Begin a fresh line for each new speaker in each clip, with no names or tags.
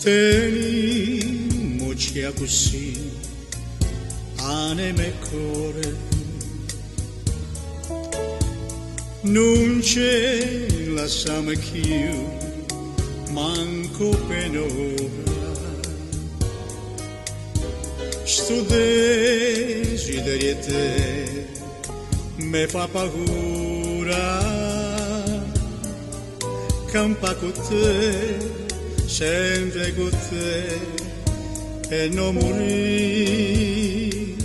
Teniamoci così, anime e cuore, non c'è la lasciamo più, manco per ora. Sto desiderio te mi fa paura, campa con te, sempre con te e non morì.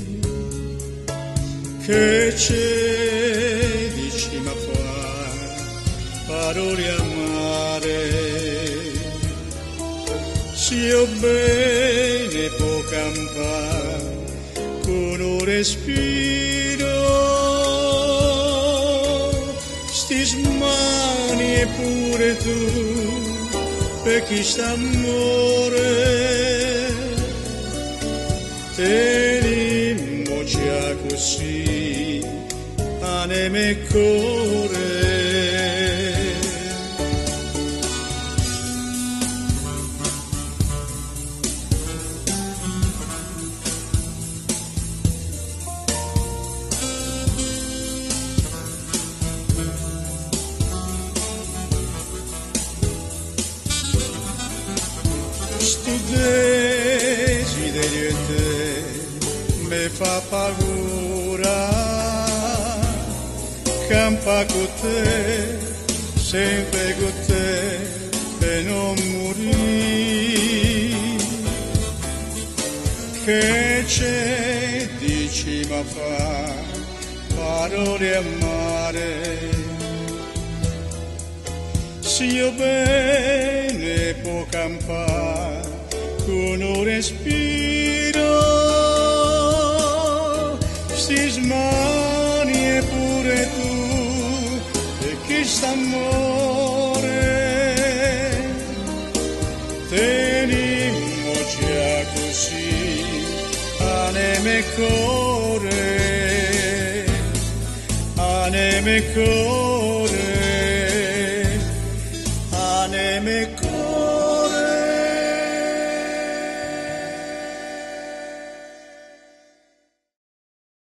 Che c'è dici ma fa parole amare, se io bene può campare con un respiro, sti smani e pure tu per chi sta amore, tenimoci così, anima e cuore. Sto desiderio in te mi fa paura, campa con te, sempre con te per non morire. Che c'è dici ma fa parole amare, se io bene può campare con un respiro, sti smani e pure tu e chi sta amore, tenimoci così, anima e cuore, anima e cuore.